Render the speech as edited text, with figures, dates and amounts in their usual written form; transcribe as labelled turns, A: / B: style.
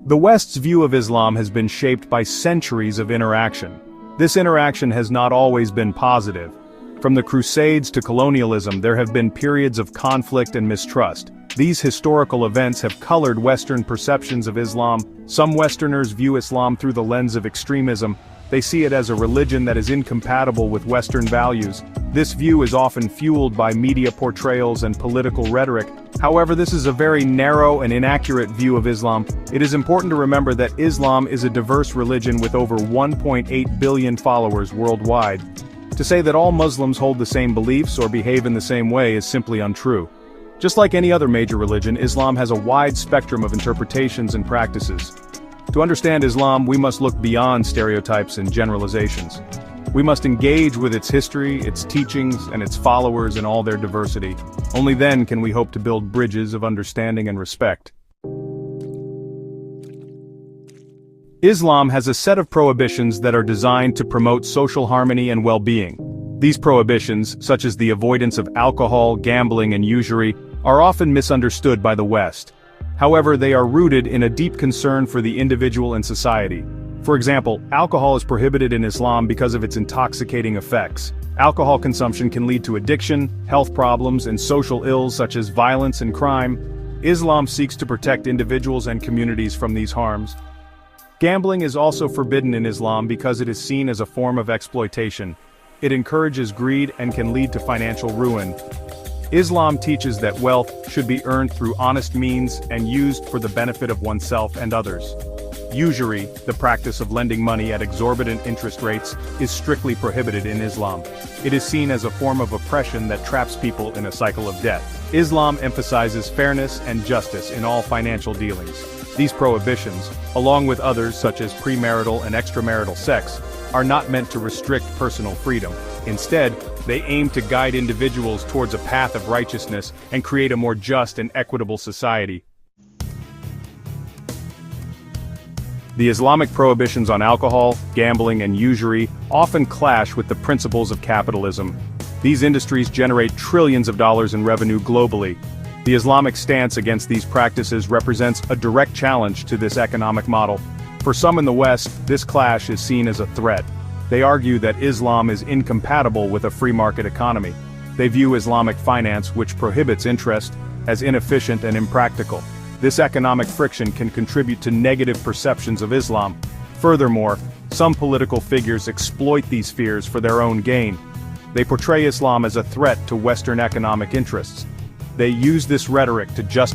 A: The West's view of Islam has been shaped by centuries of interaction. This interaction has not always been positive. From the Crusades to colonialism, there have been periods of conflict and mistrust. These historical events have colored Western perceptions of Islam. Some Westerners view Islam through the lens of extremism. They see it as a religion that is incompatible with Western values. This view is often fueled by media portrayals and political rhetoric. However, this is a very narrow and inaccurate view of Islam. It is important to remember that Islam is a diverse religion with over 1.8 billion followers worldwide. To say that all Muslims hold the same beliefs or behave in the same way is simply untrue. Just like any other major religion, Islam has a wide spectrum of interpretations and practices. To understand Islam, we must look beyond stereotypes and generalizations. We must engage with its history, its teachings, and its followers in all their diversity. Only then can we hope to build bridges of understanding and respect. Islam has a set of prohibitions that are designed to promote social harmony and well-being. These prohibitions, such as the avoidance of alcohol, gambling, and usury, are often misunderstood by the West. However, they are rooted in a deep concern for the individual and society. For example, alcohol is prohibited in Islam because of its intoxicating effects. Alcohol consumption can lead to addiction, health problems, and social ills such as violence and crime. Islam seeks to protect individuals and communities from these harms. Gambling is also forbidden in Islam because it is seen as a form of exploitation. It encourages greed and can lead to financial ruin. Islam teaches that wealth should be earned through honest means and used for the benefit of oneself and others. Usury, the practice of lending money at exorbitant interest rates, is strictly prohibited in Islam. It is seen as a form of oppression that traps people in a cycle of debt. Islam emphasizes fairness and justice in all financial dealings. These prohibitions, along with others such as premarital and extramarital sex, are not meant to restrict personal freedom. Instead, they aim to guide individuals towards a path of righteousness and create a more just and equitable society. The Islamic prohibitions on alcohol, gambling, and usury often clash with the principles of capitalism. These industries generate trillions of dollars in revenue globally. The Islamic stance against these practices represents a direct challenge to this economic model. For some in the West, this clash is seen as a threat. They argue that Islam is incompatible with a free market economy. They view Islamic finance, which prohibits interest, as inefficient and impractical. This economic friction can contribute to negative perceptions of Islam. Furthermore, some political figures exploit these fears for their own gain. They portray Islam as a threat to Western economic interests. They use this rhetoric to justify